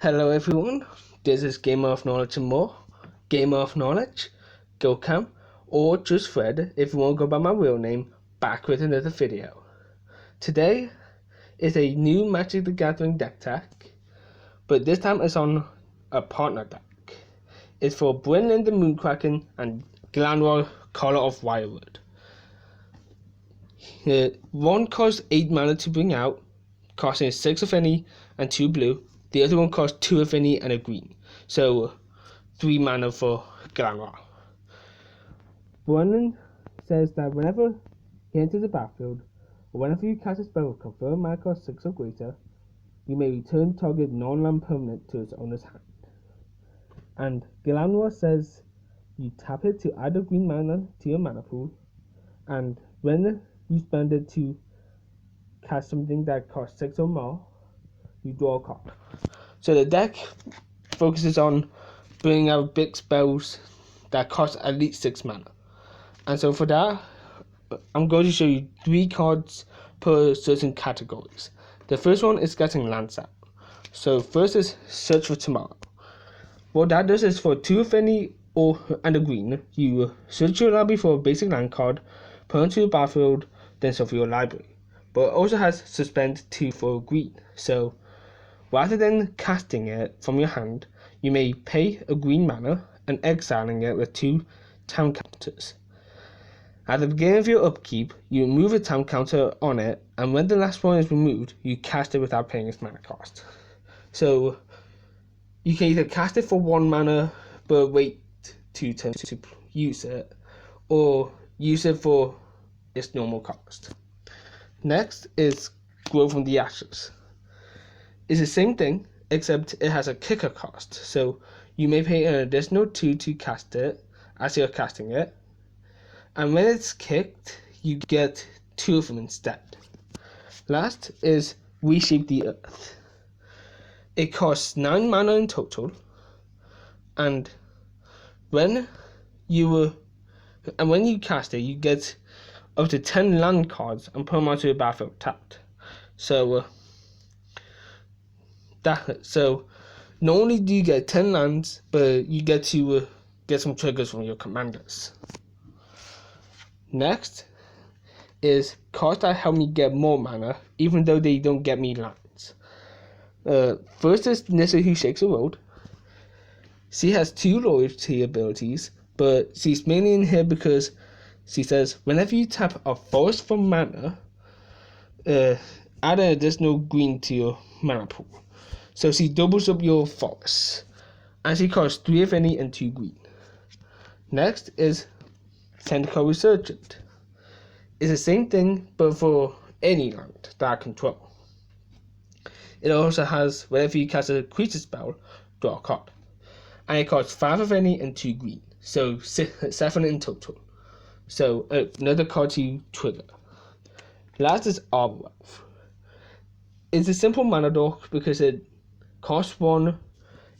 Hello everyone, this is Gamer of Knowledge and More, Gamer of Knowledge, GoCam, or just Fred if you want to go by my real name, back with another video. Today is a new Magic the Gathering deck tech, but this time it's on a partner deck. It's for Brinelin the Moon Kraken and Gilanra Collar of Wirewood. One costs 8 mana to bring out, costing 6 of any and 2 blue. The other one costs 2 of any and a green, so 3 mana for Gilanra. Brinelin says that whenever he enters the battlefield, or whenever you cast a spell with confirmed mana cost 6 or greater, you may return target non-land permanent to its owner's hand. And Gilanra says you tap it to add a green mana to your mana pool, and when you spend it to cast something that costs 6 or more, you draw a card. So the deck focuses on bringing out big spells that cost at least 6 mana. And so for that, I'm going to show you 3 cards per certain categories. The first one is getting lands out. So first is Search for Tomorrow. What that does is for 2 of any and a green, you search your library for a basic land card, put it onto the battlefield, then shuffle your library. But it also has Suspend 2 for green. So rather than casting it from your hand, you may pay a green mana and exiling it with 2 town counters. At the beginning of your upkeep, you remove a town counter on it, and when the last one is removed, you cast it without paying its mana cost. So you can either cast it for 1 mana but wait 2 turns to use it, or use it for its normal cost. Next is Grow from the Ashes. It's the same thing, except it has a kicker cost, so you may pay an additional 2 to cast it as you're casting it, and when it's kicked, you get 2 of them instead. Last is Reshape the Earth. It costs 9 mana in total, and when you cast it, you get up to 10 land cards and put them onto the battlefield tapped. So not only do you get 10 lands, but you get to get some triggers from your commanders. Next is cards that help me get more mana, even though they don't get me lands. First is Nissa Who Shakes the World. She has 2 loyalty abilities, but she's mainly in here because she says whenever you tap a forest for mana, add an additional green to your mana pool. So she doubles up your forests, and she costs 3 of any and 2 green. Next is Tentacle Resurgent. It's the same thing, but for any land that I control. It also has whenever you cast a creature spell, draw a card. And it costs 5 of any and 2 green, so 7 in total. So another card to trigger. Last is Arbor Wealth. It's a simple mana dork because it costs 1,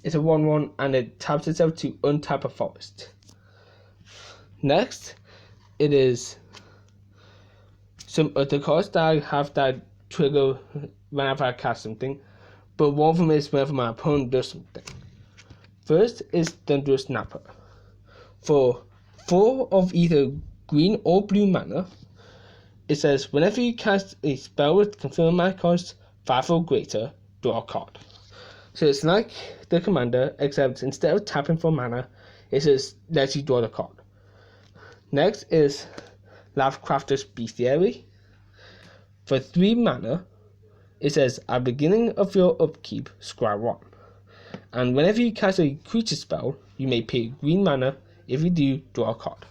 it's a 1/1, and it taps itself to untap a forest. Next, it is some other cards that I have that trigger whenever I cast something, but one of them is whenever my opponent does something. First is Thunderous Snapper. For 4 of either green or blue mana, it says whenever you cast a spell with confirmed mana cost 5 or greater, draw a card. So it's like the commander, except instead of tapping for mana, it just lets you draw the card. Next is Lavecrafter's Bestiary. For 3 mana, it says at the beginning of your upkeep, scry 1. And whenever you cast a creature spell, you may pay green mana. If you do, draw a card.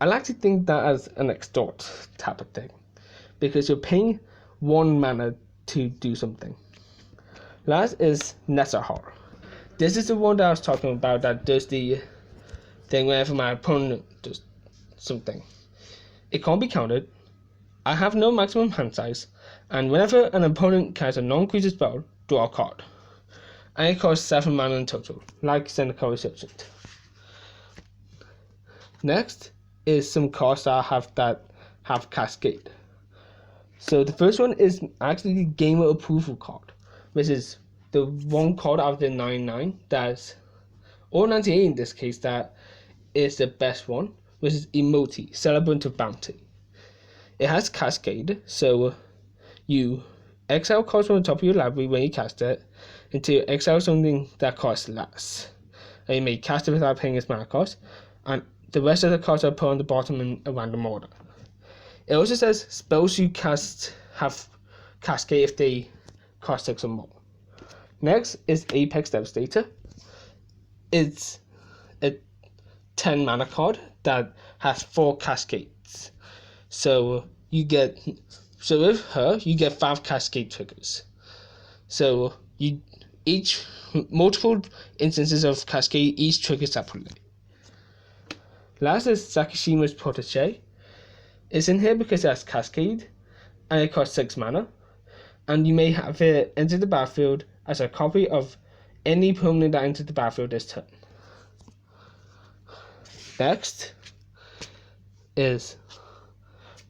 I like to think that as an extort type of thing, because you're paying 1 mana to do something. Last is Nesahar. This is the one that I was talking about that does the thing whenever my opponent does something. It can't be countered. I have no maximum hand size, and whenever an opponent casts a non-creature spell, draw a card. And it costs 7 mana in total, like Tentacle Resurgent. Next is some cards that have Cascade. So the first one is actually the Gamer Approval card, which is the one card out of the 99 that's, or 98 in this case, that is the best one, which is Emoti, Celebrant of Bounty. It has Cascade, so you exile cards from the top of your library when you cast it until you exile something that costs less. And you may cast it without paying its mana cost, and the rest of the cards are put on the bottom in a random order. It also says spells you cast have Cascade if they cost 6 or more. Next is Apex Devastator. It's a 10 mana card that has 4 Cascades. So with her you get 5 Cascade triggers. So multiple instances of Cascade, each trigger separately. Last is Sakishima's Protege. It's in here because it has Cascade and it costs 6 mana, and you may have it enter the battlefield as a copy of any permanent that enters the battlefield this turn. Next is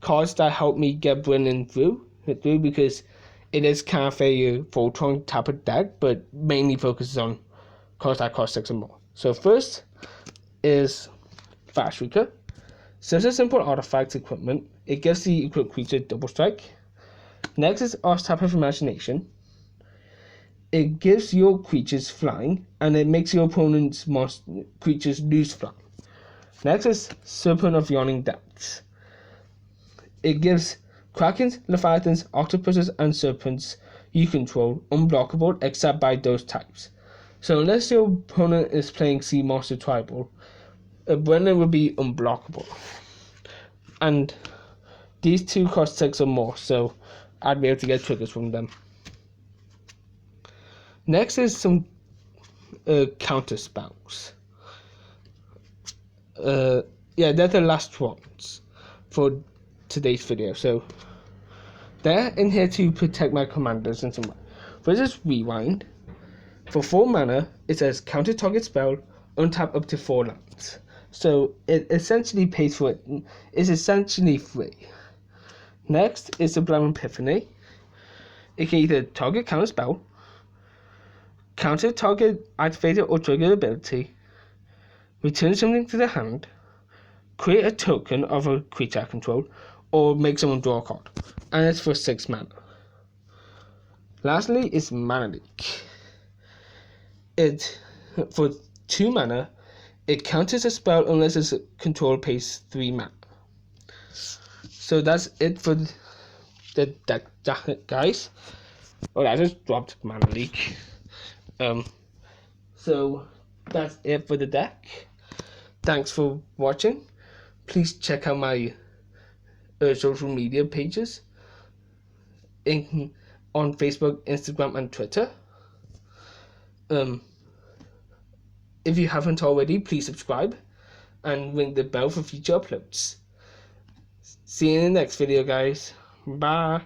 cards that help me get Brinelin through because it is kind of a Voltron type of deck, but mainly focuses on cards that cost 6 or more. So first is Fast Shrieker. So it's a simple artifact equipment. It gives the equipped creature double strike. Next is Archetype of Imagination. It gives your creatures flying, and it makes your opponent's creatures lose flying. Next is Serpent of Yawning Depths. It gives Krakens, Leviathans, Octopuses, and Serpents you control unblockable except by those types. So unless your opponent is playing Sea Monster Tribal, Brinelin will be unblockable. And these two cost 6 or more, so I'd be able to get triggers from them. Next is some counter spells. They're the last ones for today's video. So they're in here to protect my commanders in some way. First is Rewind. For 4 mana, it says counter target spell, untap up to 4 lands. So it essentially pays for it. It's essentially free. Next is Sublime Epiphany. It can either target counter spell, counter target activated or trigger ability, return something to the hand, create a token of a creature I control, or make someone draw a card. And it's for 6 mana. Lastly is Mana Leak. It, for 2 mana, it counters a spell unless its control pays 3 mana. So that's it for the deck, guys. Oh, I just dropped Mana Leak. So that's it for the deck. Thanks for watching. Please check out my social media pages on Facebook, Instagram, and Twitter. If you haven't already, please subscribe and ring the bell for future uploads. See you in the next video, guys. Bye.